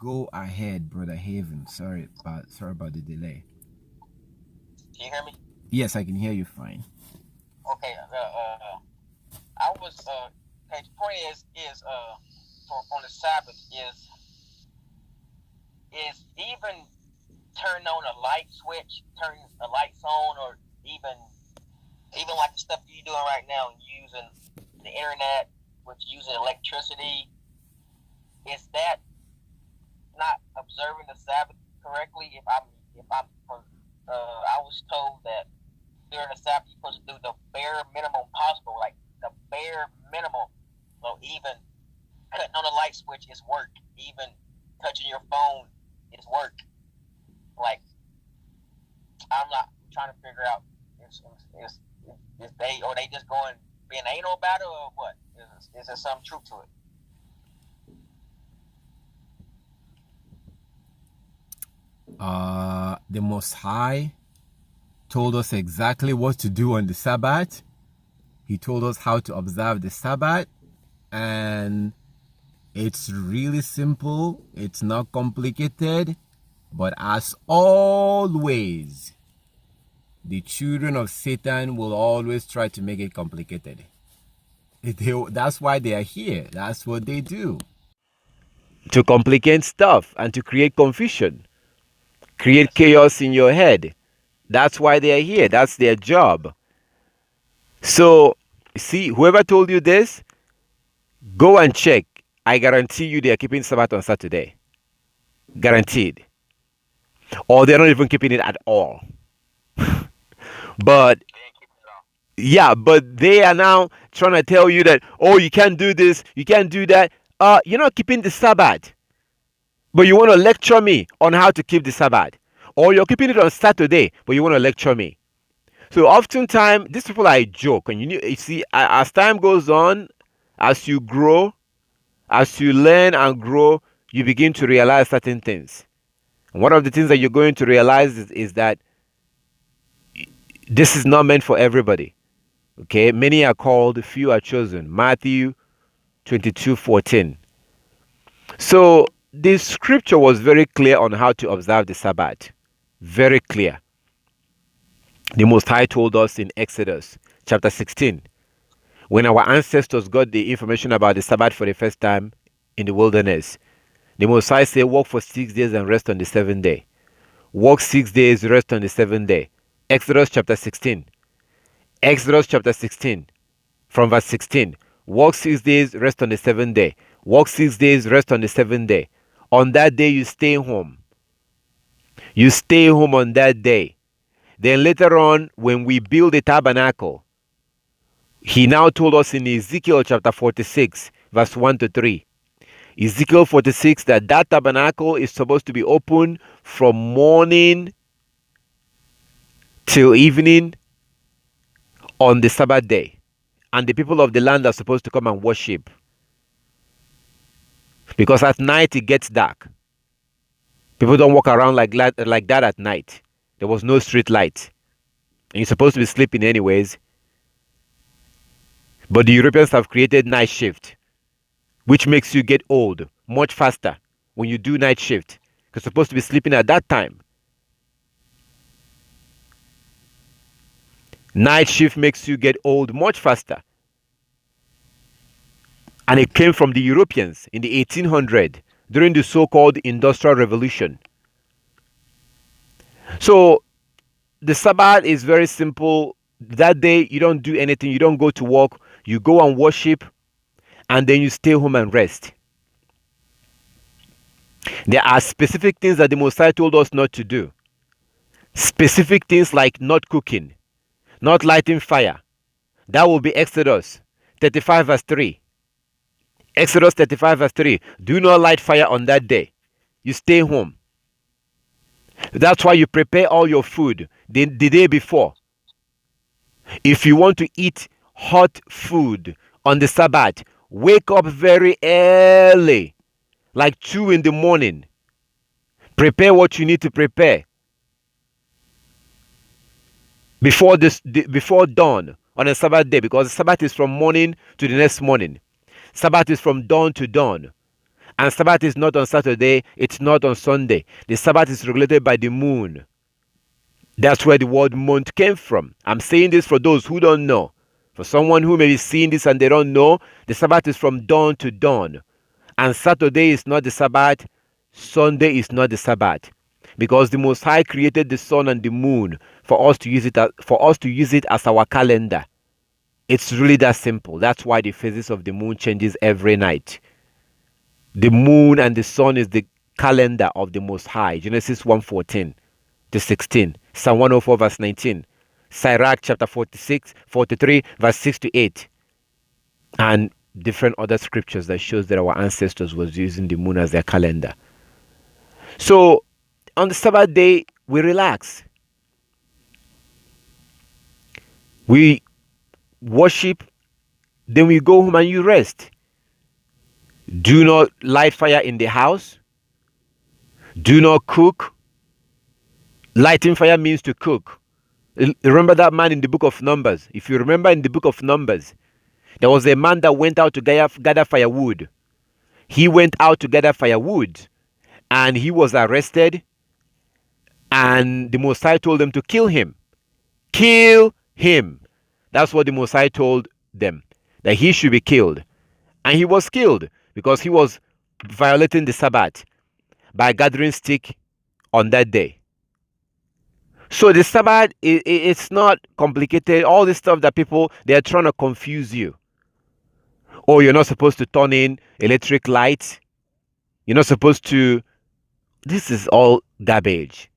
go ahead, Brother Haven. Sorry about the delay. Can you hear me? Yes, I can hear you fine. Okay. I was okay. The point is on the Sabbath is even turn on a light switch, turn the lights on, or even like the stuff you're doing right now, using the internet, which using electricity. Is that not observing the Sabbath correctly? I was told that during the Sabbath you're supposed to do the bare minimum possible, like the bare minimum. So even cutting on a light switch is work. Even touching your phone is work. Like, I'm not trying to figure out is they just going being anal about it, or what? Is there some truth to it? The Most High told us exactly what to do on the Sabbath. He told us how to observe the Sabbath, and it's really simple. It's not complicated, but as always, the children of Satan will always try to make it complicated. That's why they are here. That's what they do. To complicate stuff and to create confusion, create chaos in your head. That's why they are here. That's their job. So, see, whoever told you this, go and check. I guarantee you they are keeping Sabbath on Saturday. Guaranteed. Or they're not even keeping it at all. But yeah, but they are now trying to tell you that, oh, you can't do this, you can't do that. You're not keeping the Sabbath. But you want to lecture me on how to keep the Sabbath. Or you're keeping it on Saturday, but you want to lecture me. So oftentimes, these people are a joke. And you see, as time goes on, as you grow, as you learn and grow, you begin to realize certain things. And one of the things that you're going to realize is that this is not meant for everybody. Okay, many are called, few are chosen. Matthew 22:14. So this scripture was very clear on how to observe the Sabbath. Very clear. The Most High told us in Exodus chapter 16, when our ancestors got the information about the Sabbath for the first time in the wilderness. The Most High said, work for 6 days and rest on the seventh day. Work 6 days, rest on the seventh day. Exodus chapter 16. Exodus chapter 16, from verse 16. Work 6 days, rest on the seventh day. Work 6 days, rest on the seventh day. On that day, you stay home. You stay home on that day. Then later on, when we build the tabernacle, he now told us in Ezekiel chapter 46, verse 1 to 3. Ezekiel 46, that tabernacle is supposed to be open from morning till evening on the Sabbath day. And the people of the land are supposed to come and worship. Because at night it gets dark. People don't walk around like that at night. There was no street light. And you're supposed to be sleeping anyways. But the Europeans have created night shift, which makes you get old much faster when you do night shift. Because you're supposed to be sleeping at that time. Night shift makes you get old much faster. And it came from the Europeans in the 1800s during the so-called Industrial Revolution. So the Sabbath is very simple. That day you don't do anything. You don't go to work. You go and worship, and then you stay home and rest. There are specific things that the Most High told us not to do. Specific things like not cooking, not lighting fire. That will be Exodus 35 verse 3. Exodus 35 verse 3. Do not light fire on that day. You stay home. That's why you prepare all your food the day before. If you want to eat hot food on the Sabbath, wake up very early, like 2 in the morning. Prepare what you need to prepare before dawn on a Sabbath day, because the Sabbath is from morning to the next morning. Sabbath is from dawn to dawn. And Sabbath is not on Saturday, it's not on Sunday. The Sabbath is regulated by the moon. That's where the word month came from. I'm saying this for those who don't know. For someone who may be seeing this and they don't know, the Sabbath is from dawn to dawn. And Saturday is not the Sabbath, Sunday is not the Sabbath. Because the Most High created the sun and the moon for us to use it as our calendar. It's really that simple. That's why the phases of the moon changes every night. The moon and the sun is the calendar of the Most High. Genesis 1:14 to 16. Psalm 104 verse 19. Sirach chapter 43 verse 6 to 8. And different other scriptures that shows that our ancestors was using the moon as their calendar. So on the Sabbath day, we relax. We worship, then we go home and you rest. Do not light fire in the house. Do not cook. Lighting fire means to cook. Remember that man in the book of Numbers. If you remember in the book of Numbers, there was a man that went out to gather firewood. He went out to gather firewood and he was arrested, and the Most High told them to kill him. Kill him. That's what the Most High told them, that he should be killed. And he was killed because he was violating the Sabbath by gathering stick on that day. So the Sabbath, it's not complicated. All this stuff that people, they're trying to confuse you. Oh, you're not supposed to turn in electric lights. You're not supposed to. This is all garbage.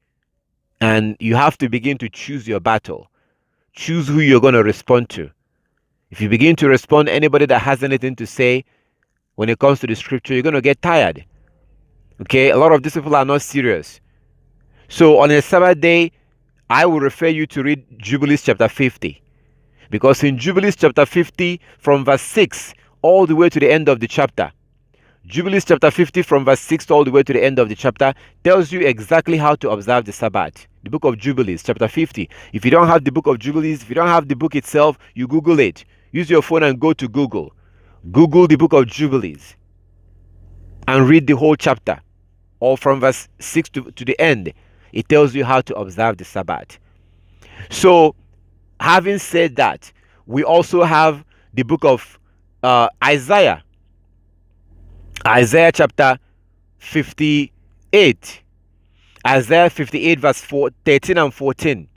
And you have to begin to choose your battle. Choose who you're going to respond to. If you begin to respond to anybody that has anything to say when it comes to the scripture, you're going to get tired. Okay? A lot of these people are not serious. So on a Sabbath day, I will refer you to read Jubilees chapter 50. Because in Jubilees chapter 50, from verse 6 all the way to the end of the chapter, Jubilees chapter 50 from verse 6 all the way to the end of the chapter tells you exactly how to observe the Sabbath. The book of Jubilees chapter 50. If you don't have the book of Jubilees, if you don't have the book itself, you Google it. Use your phone and go to Google. Google the book of Jubilees and read the whole chapter, or from verse 6 to the end. It tells you how to observe the Sabbath. So, having said that, we also have the book of Isaiah. Isaiah chapter 58. Isaiah 58 verse 13 and 14.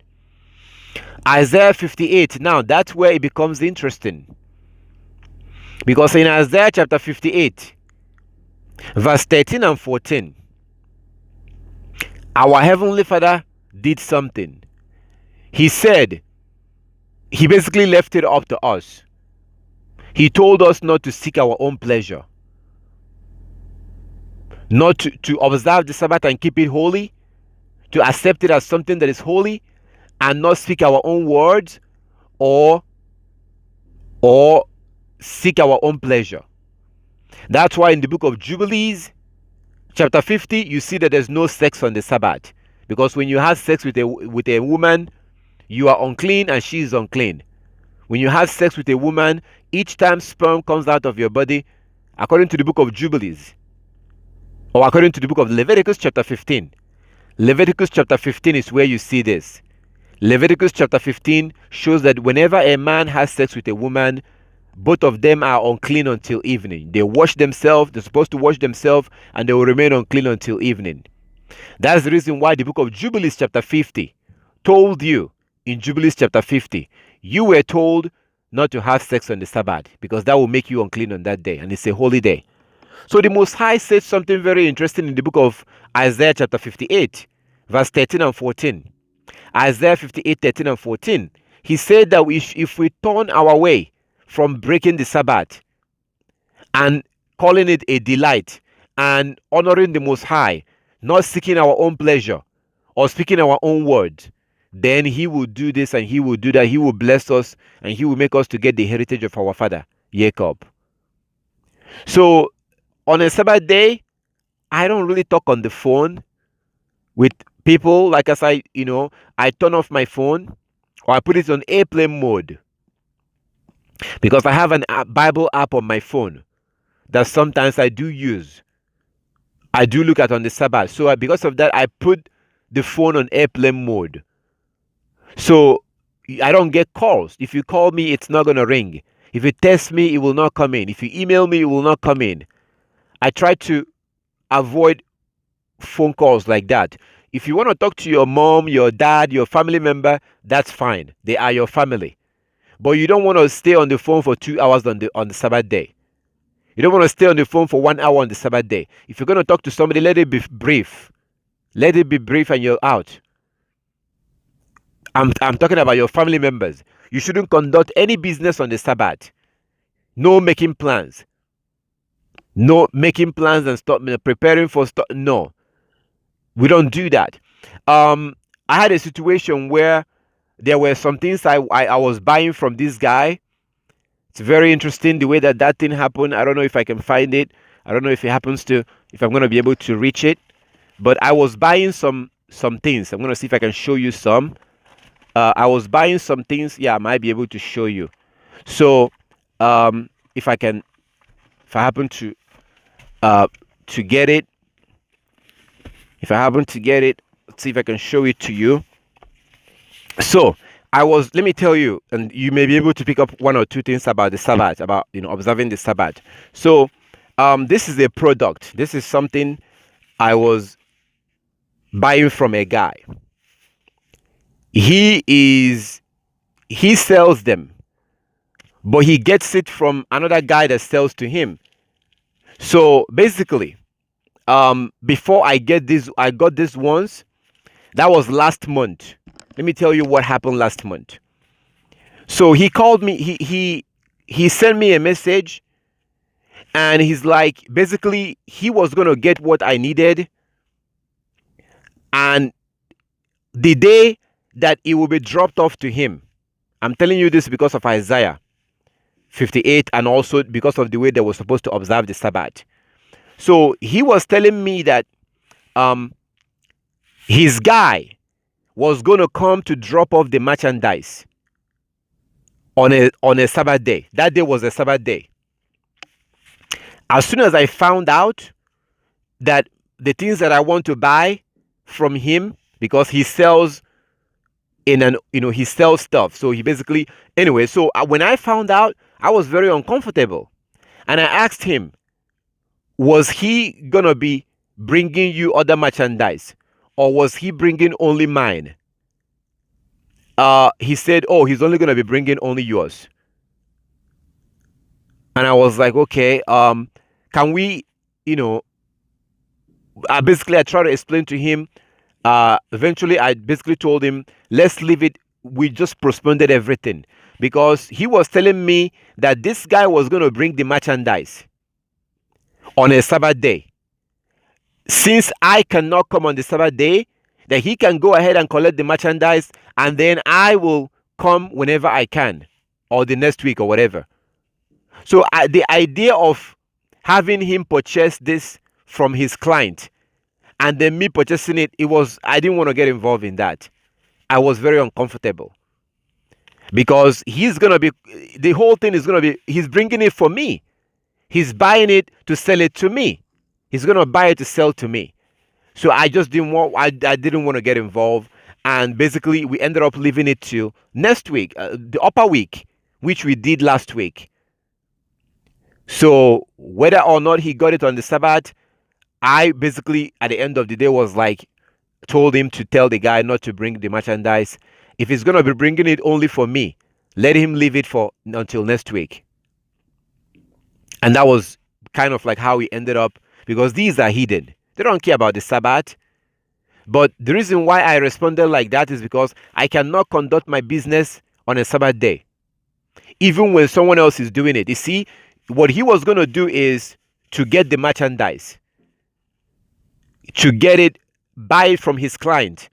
Isaiah 58. Now, that's where it becomes interesting. Because in Isaiah chapter 58, verse 13 and 14, our Heavenly Father did something. He said, he basically left it up to us. He told us not to seek our own pleasure, not to observe the Sabbath and keep it holy, to accept it as something that is holy, and not speak our own words or seek our own pleasure. That's why in the book of Jubilees, chapter 50, you see that there's no sex on the Sabbath. Because when you have sex with a woman, you are unclean and she is unclean. When you have sex with a woman, each time sperm comes out of your body, according to the book of Jubilees, or according to the book of Leviticus chapter 15. Leviticus chapter 15 is where you see this. Leviticus chapter 15 shows that whenever a man has sex with a woman, both of them are unclean until evening. They wash themselves, they're supposed to wash themselves, and they will remain unclean until evening. That's the reason why the book of Jubilees chapter 50 told you, in Jubilees chapter 50, you were told not to have sex on the Sabbath, because that will make you unclean on that day, and it's a holy day. So the Most High said something very interesting in the book of Isaiah chapter 58, verse 13 and 14. Isaiah 58, 13 and 14. He said that if we turn our way from breaking the Sabbath and calling it a delight and honoring the Most High, not seeking our own pleasure or speaking our own words, then he will do this and he will do that. He will bless us and he will make us to get the heritage of our father, Jacob. So on a Sabbath day, I don't really talk on the phone with people. Like as I turn off my phone or I put it on airplane mode, because I have an Bible app on my phone that sometimes I do use I do look at on the Sabbath. So because of that, I put the phone on airplane mode. So I don't get calls. If you call me, it's not going to ring. If you text me, it will not come in. If you email me, it will not come in. I try to avoid phone calls like that. If you want to talk to your mom, your dad, your family member, that's fine. They are your family. But you don't want to stay on the phone for 2 hours on the Sabbath day. You don't want to stay on the phone for 1 hour on the Sabbath day. If you're going to talk to somebody, let it be brief. Let it be brief and you're out. I'm talking about your family members. You shouldn't conduct any business on the Sabbath. No making plans. No making plans and stop preparing for stuff. No, we don't do that. I had a situation where there were some things I was buying from this guy. It's very interesting the way that thing happened. I don't know if I can find it. I don't know if it happens to, if I'm going to be able to reach it. But I was buying some things. I'm going to see if I can show you some. I was buying some things. Yeah, I might be able to show you. So if I happen to get it, let's see if I can show it to you. So let me tell you, and you may be able to pick up one or two things about the Sabbath, about observing the Sabbath. So this is a product. This is something I was buying from a guy. He sells them, but he gets it from another guy that sells to him. So basically, before I got this once. That was last month. Let me tell you what happened last month. So he called me. He sent me a message, and he's like, basically, he was gonna get what I needed, and the day that it will be dropped off to him. I'm telling you this because of Isaiah 58, and also because of the way they were supposed to observe the Sabbath. So he was telling me that his guy was going to come to drop off the merchandise on a Sabbath day. That day was a Sabbath day. As soon as I found out that the things that I want to buy from him, because he sells he sells stuff. So he basically, anyway, so when I found out, I was very uncomfortable. And I asked him, was he going to be bringing you other merchandise? Or was he bringing only mine? He said, oh, he's only going to be bringing only yours. And I was like, okay, can we, basically I tried to explain to him. Eventually I basically told him, let's leave it. We just postponed everything because he was telling me that this guy was going to bring the merchandise on a Sabbath day. Since I cannot come on the Sabbath day, that he can go ahead and collect the merchandise, and then I will come whenever I can, or the next week or whatever. So the idea of having him purchase this from his client and then me purchasing it, I didn't want to get involved in that. I was very uncomfortable because the whole thing is going to be, he's bringing it for me. He's buying it to sell it to me. He's going to buy it to sell to me. So I just didn't want to get involved. And basically, we ended up leaving it till next week, the upper week, which we did last week. So whether or not he got it on the Sabbath, I basically, at the end of the day, was like, told him to tell the guy not to bring the merchandise. If he's going to be bringing it only for me, let him leave it until next week. And that was kind of like how we ended up, because these are hidden. They don't care about the Sabbath. But the reason why I responded like that is because I cannot conduct my business on a Sabbath day, even when someone else is doing it. You see, what he was going to do is to get the merchandise, to get it, buy it from his client,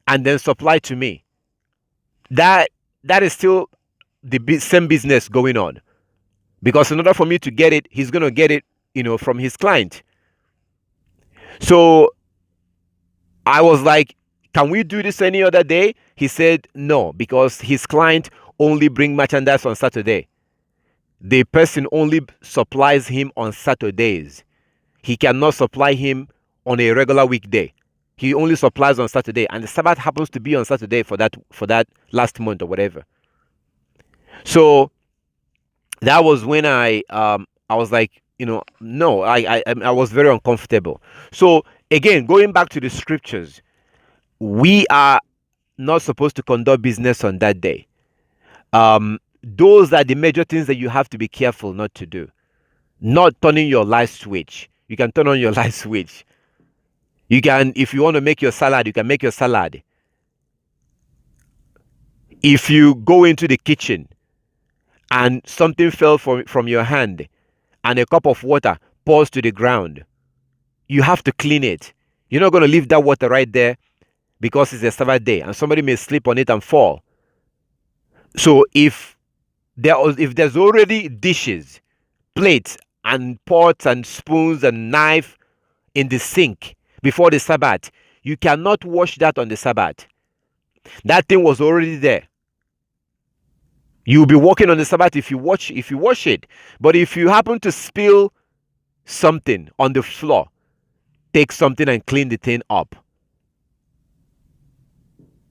and then supply to me. That is still the same business going on. Because in order for me to get it, he's going to get it, from his client. So I was like, can we do this any other day? He said no, because his client only bring merchandise on Saturday. The person only supplies him on Saturdays. he cannot supply him on a regular weekday. He only supplies on Saturday, and the Sabbath happens to be on Saturday for that last month or whatever. So that was when I was like, no, I was very uncomfortable. So again, going back to the scriptures, we are not supposed to conduct business on that day. Those are the major things that you have to be careful not to do. Not turning your light switch. You can turn on your light switch. You can, if you want to make your salad, you can make your salad. If you go into the kitchen and something fell from your hand and a cup of water pours to the ground, you have to clean it. You're not going to leave that water right there because it's a Sabbath day and somebody may slip on it and fall. So if there's already dishes, plates and pots and spoons and knife in the sink before the Sabbath, you cannot wash that on the Sabbath. That thing was already there. You'll be walking on the Sabbath if you wash it. But if you happen to spill something on the floor, take something and clean the thing up.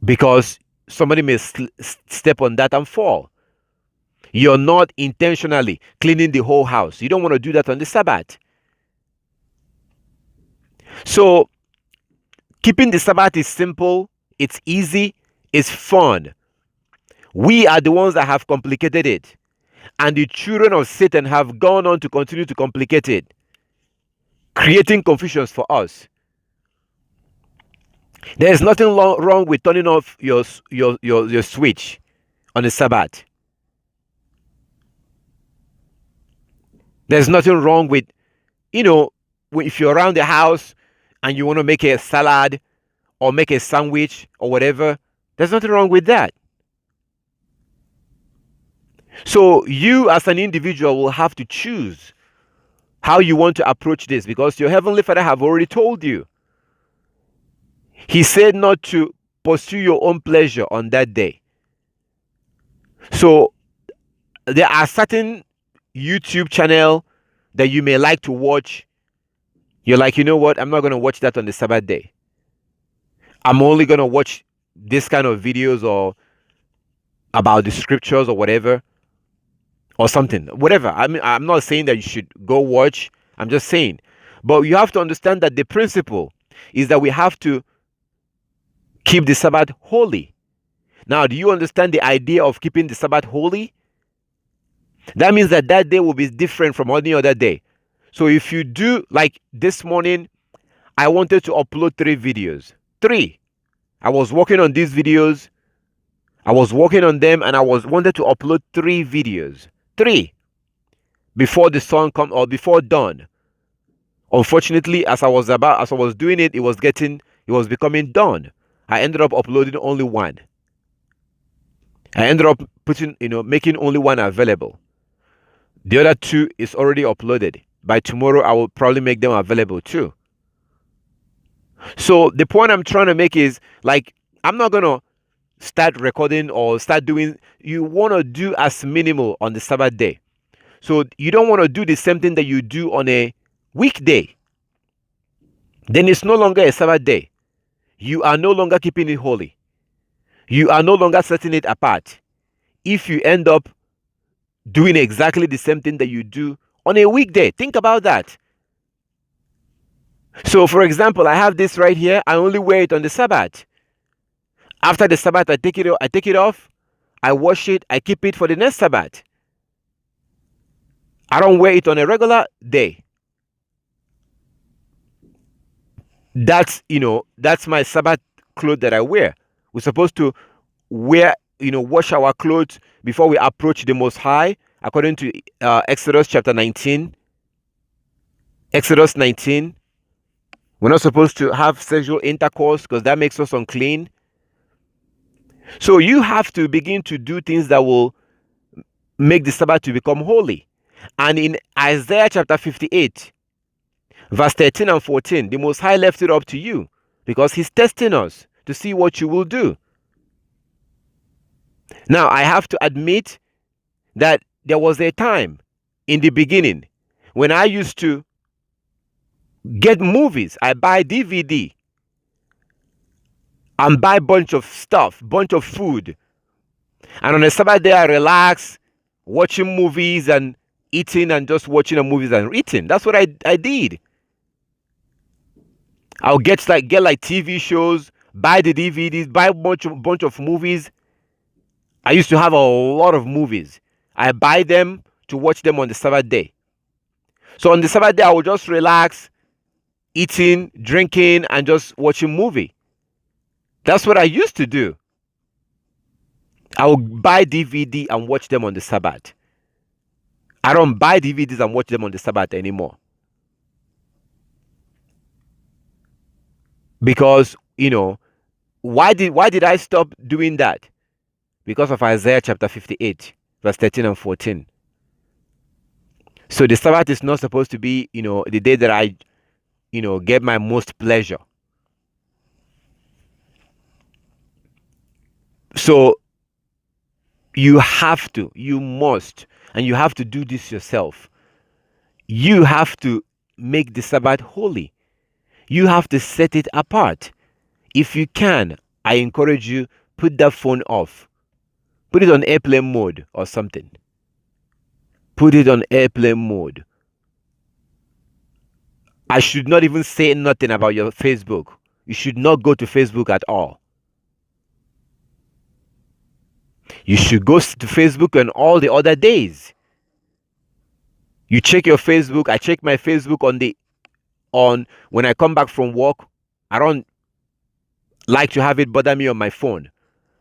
Because somebody may step on that and fall. You're not intentionally cleaning the whole house. You don't want to do that on the Sabbath. So keeping the Sabbath is simple, it's easy, it's fun. We are the ones that have complicated it. And the children of Satan have gone on to continue to complicate it, creating confusions for us. There is nothing wrong with turning off your switch on the Sabbath. There's nothing wrong with, if you're around the house and you want to make a salad or make a sandwich or whatever, there's nothing wrong with that. So you as an individual will have to choose how you want to approach this, because your Heavenly Father have already told you. He said not to pursue your own pleasure on that day. So there are certain YouTube channel that you may like to watch. You're like, you know what? I'm not going to watch that on the Sabbath day. I'm only going to watch this kind of videos or about the scriptures or whatever or something, whatever. I mean, I'm not saying that you should go watch. I'm just saying. But you have to understand that the principle is that we have to keep the Sabbath holy. Now, do you understand the idea of keeping the Sabbath holy? That means that that day will be different from any other day. So if you do, like this morning, I wanted to upload 3 videos. 3. I was working on these videos. I was working on them and I wanted to upload 3 videos. 3. Before the sun come or before dawn. Unfortunately, as I was doing it, it was becoming dawn. I ended up uploading only 1. I ended up making only 1 available. The other 2 is already uploaded. By tomorrow, I will probably make them available too. So the point I'm trying to make is, like, I'm not going to start recording or start doing, you want to do as minimal on the Sabbath day. So you don't want to do the same thing that you do on a weekday. Then it's no longer a Sabbath day. You are no longer keeping it holy. You are no longer setting it apart. If you end up doing exactly the same thing that you do on a weekday, think about that. So, for example, I have this right here. I only wear it on the Sabbath. After the Sabbath, I take it off. I wash it. I keep it for the next Sabbath. I don't wear it on a regular day. That's my Sabbath clothes that I wear. We're supposed to wash our clothes before we approach the Most High, according to Exodus chapter 19. Exodus 19. We're not supposed to have sexual intercourse because that makes us unclean. So you have to begin to do things that will make the Sabbath to become holy. And in Isaiah chapter 58, verse 13 and 14, the Most High left it up to you because He's testing us to see what you will do. Now, I have to admit that there was a time in the beginning when I used to get movies. I buy DVD and buy bunch of stuff, bunch of food. And on a Sabbath day, I relax, watching movies and eating and just watching the movies and eating. That's what I did. I'll get like TV shows, buy the DVDs, buy a bunch of movies. I used to have a lot of movies. I buy them to watch them on the Sabbath day. So on the Sabbath day, I will just relax, eating, drinking, and just watching movie. That's what I used to do. I will buy DVD and watch them on the Sabbath. I don't buy DVDs and watch them on the Sabbath anymore. Because, why did I stop doing that? Because of Isaiah chapter 58, verse 13 and 14. So the Sabbath is not supposed to be, the day that I, get my most pleasure. So you must, and you have to do this yourself. You have to make the Sabbath holy. You have to set it apart. If you can, I encourage you, put that phone off. Put it on airplane mode or something. Put it on airplane mode. I should not even say nothing about your Facebook. You should not go to Facebook at all. You should go to Facebook on all the other days. You check your Facebook. I check my Facebook on when I come back from work. I don't like to have it bother me on my phone.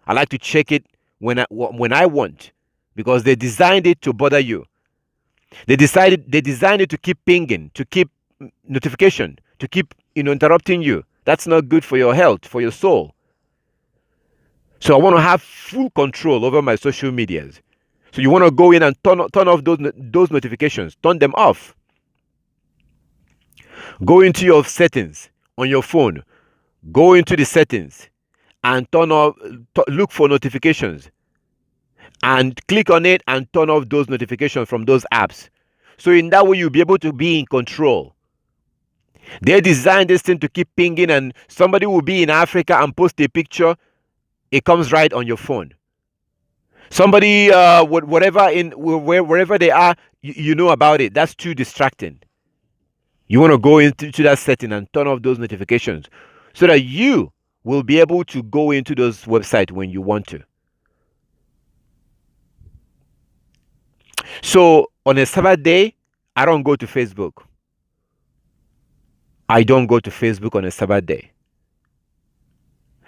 I like to check it when I want, because they designed it to bother you. They designed it to keep pinging, to keep notification, to keep interrupting you. That's not good for your health, for your soul. So I want to have full control over my social medias. So you want to go in and turn off those notifications, turn them off. Go into your settings on your phone. Go into the settings and look for notifications, and click on it and turn off those notifications from those apps. So in that way, you'll be able to be in control. They designed this thing to keep pinging, and somebody will be in Africa and post a picture. It comes right on your phone. Somebody, wherever they are, you know about it. That's too distracting. You want to go into that setting and turn off those notifications so that you will be able to go into those websites when you want to. So on a Sabbath day, I don't go to Facebook. I don't go to Facebook on a Sabbath day.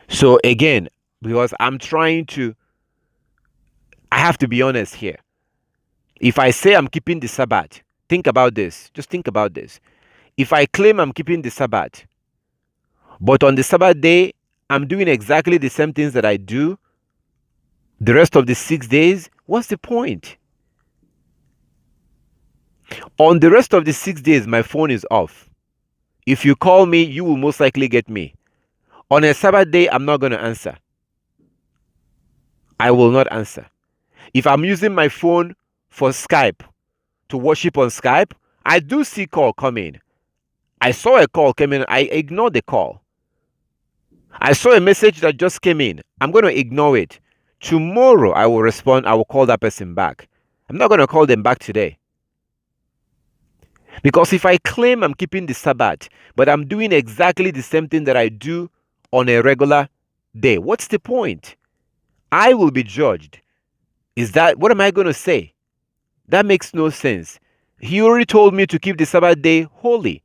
So again, because I have to be honest here. If I say I'm keeping the Sabbath, think about this. Just think about this. If I claim I'm keeping the Sabbath, but on the Sabbath day, I'm doing exactly the same things that I do the rest of the 6 days, what's the point? On the rest of the 6 days, my phone is off. If you call me, you will most likely get me. On a Sabbath day, I'm not going to answer. I will not answer. If I'm using my phone for Skype, to worship on Skype, I do see call coming. I saw a call come in. I ignored the call. I saw a message that just came in. I'm going to ignore it. Tomorrow, I will respond. I will call that person back. I'm not going to call them back today. Because if I claim I'm keeping the Sabbath, but I'm doing exactly the same thing that I do on a regular day, what's the point? I will be judged. What am I going to say? That makes no sense. He already told me to keep the Sabbath day holy.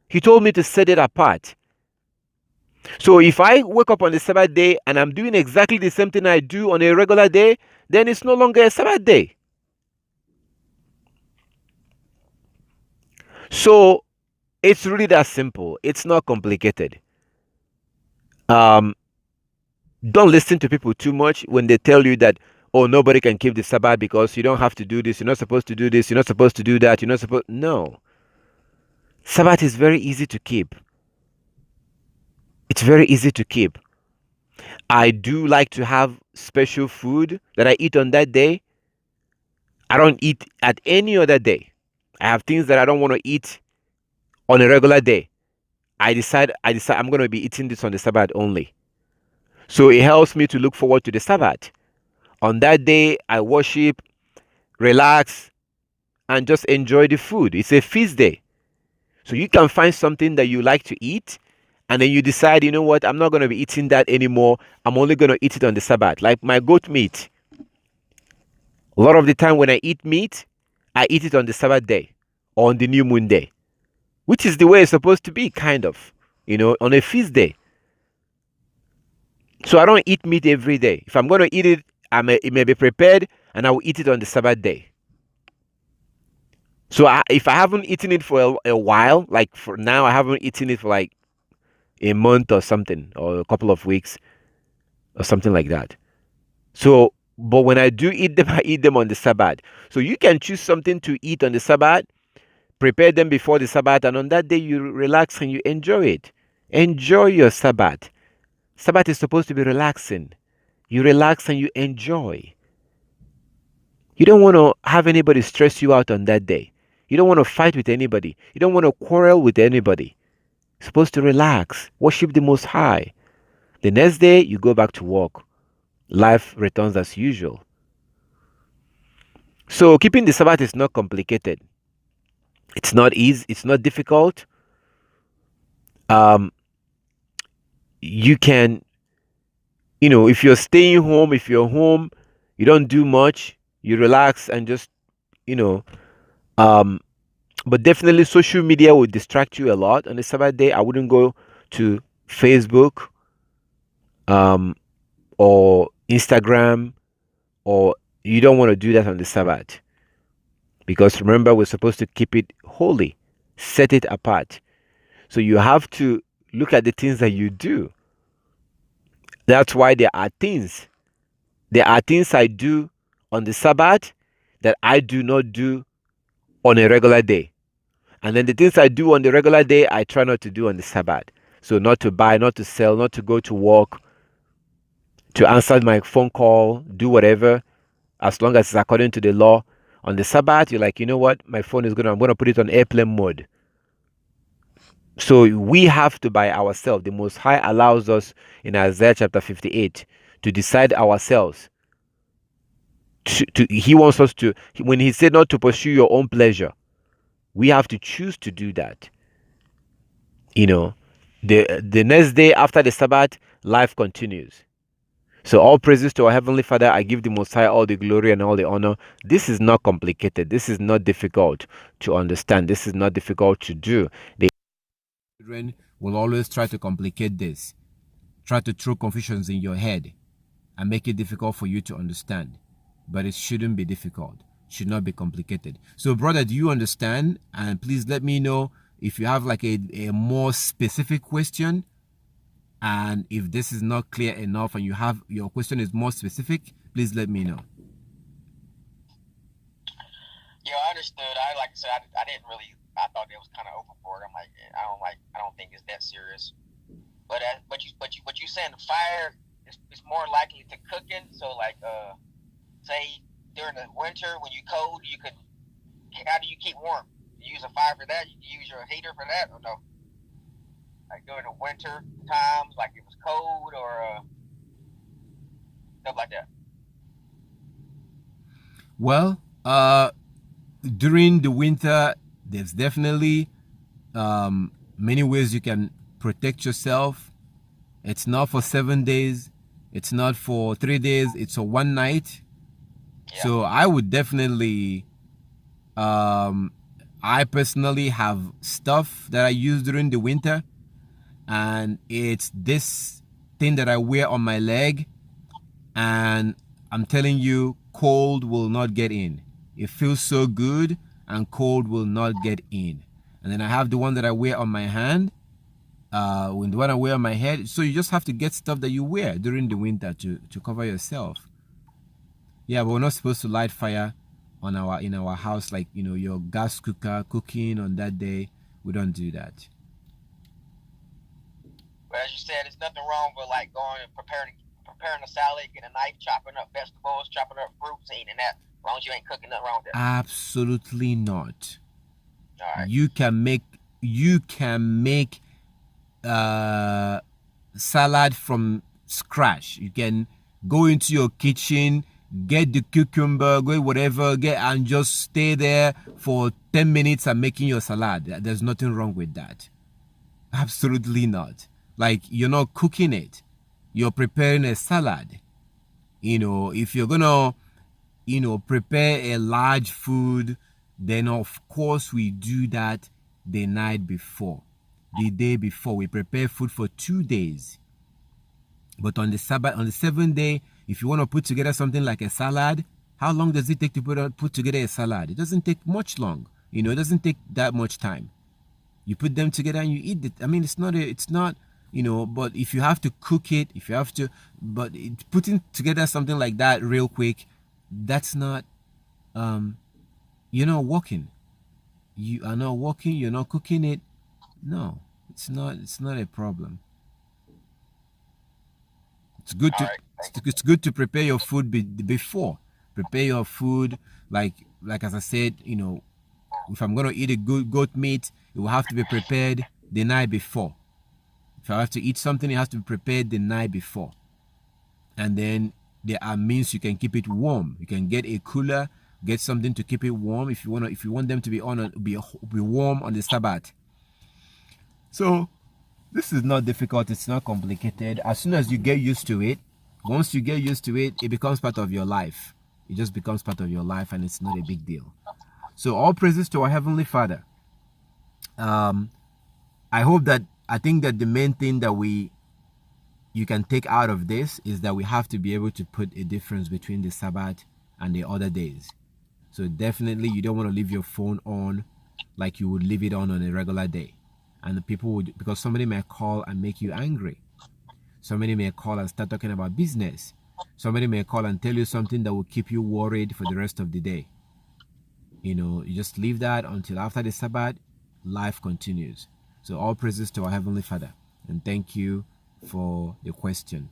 He told me to set it apart. So if I wake up on the Sabbath day and I'm doing exactly the same thing I do on a regular day, then it's no longer a Sabbath day. So it's really that simple. It's not complicated. Don't listen to people too much when they tell you that, oh, nobody can keep the Sabbath because you don't have to do this. You're not supposed to do this. You're not supposed to do that. You're not supposed. No. Sabbath is very easy to keep. It's very easy to keep. I do like to have special food that I eat on that day. I don't eat at any other day. I have things that I don't want to eat on a regular day, I decide I'm going to be eating this on the Sabbath only. So it helps me to look forward to the Sabbath. On that day, I worship, relax, and just enjoy the food. It's a feast day. So you can find something that you like to eat, and then you decide, you know what, I'm not going to be eating that anymore. I'm only going to eat it on the Sabbath. Like my goat meat. A lot of the time when I eat meat, I eat it on the Sabbath day or on the new moon day, which is the way it's supposed to be, kind of, on a feast day. So I don't eat meat every day. If I'm going to eat it, it may be prepared and I will eat it on the Sabbath day. So if I haven't eaten it for a while, like for now, I haven't eaten it for like a month or something, or a couple of weeks or something like that. So, but when I do eat them, I eat them on the Sabbath. So you can choose something to eat on the Sabbath, prepare them before the Sabbath, and on that day you relax and you enjoy it. Enjoy your Sabbath. Sabbath is supposed to be relaxing. You relax and you enjoy. You don't want to have anybody stress you out on that day. You don't want to fight with anybody. You don't want to quarrel with anybody. You're supposed to relax, worship the Most High. The next day, you go back to work. Life returns as usual. So, keeping the Sabbath is not complicated. It's not easy. It's not difficult. Um, you can, if you're staying home, if you're home, you don't do much. You relax and just, you know, um, but definitely social media will distract you a lot on the Sabbath day. I wouldn't go to Facebook, um, or Instagram, or you don't want to do that on the Sabbath, because remember, we're supposed to keep it holy, set it apart. So you have to look at the things that you do. That's why there are things I do on the Sabbath that I do not do on a regular day. And then the things I do on the regular day, I try not to do on the Sabbath. So not to buy, not to sell, not to go to work, to answer my phone call, do whatever, as long as it's according to the law. On the Sabbath, you're like, you know what? I'm gonna put it on airplane mode. So we have to by ourselves. The Most High allows us in Isaiah chapter 58 to decide ourselves. He wants us to, when he said not to pursue your own pleasure, we have to choose to do that. You know, the next day after the Sabbath, life continues. So all praises to our Heavenly Father. I give the Most High all the glory and all the honor. This is not complicated. This is not difficult to understand. This is not difficult to do. The children will always try to complicate this, try to throw confusions in your head and make it difficult for you to understand. But it shouldn't be difficult. It should not be complicated. So, brother, do you understand? And please let me know if you have like a more specific question. And if this is not clear enough and your question is more specific, please let me know. Yeah, I understood. Like I said, I didn't really. I thought it was kind of overboard. I'm like, I don't think it's that serious. But you saying the fire is more likely to cooking. So like, say during the winter when you cold, how do you keep warm? You use a fire for that? You use your heater for that, or no? Like during the winter times, like it was cold or stuff like that. Well, during the winter, there's definitely many ways you can protect yourself. It's not for 7 days. It's not for 3 days. It's for one night. Yeah. So I would definitely, I personally have stuff that I use during the winter, and it's this thing that I wear on my leg, and I'm telling you, cold will not get in. It feels so good, and cold will not get in. And then I have the one that I wear on my hand, when the one I wear on my head. So you just have to get stuff that you wear during the winter to cover yourself. Yeah, but we're not supposed to light fire in our house, like your gas cooker cooking on that day. We don't do that. But as you said, there's nothing wrong with like going and preparing a salad, getting a knife, chopping up vegetables, chopping up fruits, and eating that. As long as you ain't cooking nothing wrong with that. Absolutely not. All right. You can make you can make salad from scratch. You can go into your kitchen, get the cucumber, go whatever, get and just stay there for 10 minutes and making your salad. There's nothing wrong with that. Absolutely not. Like, you're not cooking it, you're preparing a salad. If you're gonna prepare a large food, then of course we do that the night before, the day before. We prepare food for 2 days. But on the Sabbath, on the seventh day, if you want to put together something like a salad, how long does it take to put together a salad? It doesn't take much long. It doesn't take that much time. You put them together and you eat it. I mean, it's not, but if you have to cook it, if you have to, but putting together something like that real quick, that's not, you're not working. You are not working, you're not cooking it. No, it's not a problem. It's good All to right. it's good to prepare your food before. Prepare your food like as I said, if I'm gonna eat a good goat meat, it will have to be prepared the night before. If I have to eat something, it has to be prepared the night before. And then there are means you can keep it warm. You can get a cooler, get something to keep it warm if you want them to be warm on the Sabbath. So this is not difficult, it's not complicated. As soon as you get used to it, once you get used to it, it becomes part of your life. It just becomes part of your life and it's not a big deal. So all praises to our Heavenly Father. I think that the main thing that you can take out of this is that we have to be able to put a difference between the Sabbath and the other days. So definitely you don't want to leave your phone on like you would leave it on a regular day. And the people would, because somebody may call and make you angry. Somebody may call and start talking about business. Somebody may call and tell you something that will keep you worried for the rest of the day. You just leave that until after the Sabbath, life continues. So all praises to our Heavenly Father. And thank you for the question.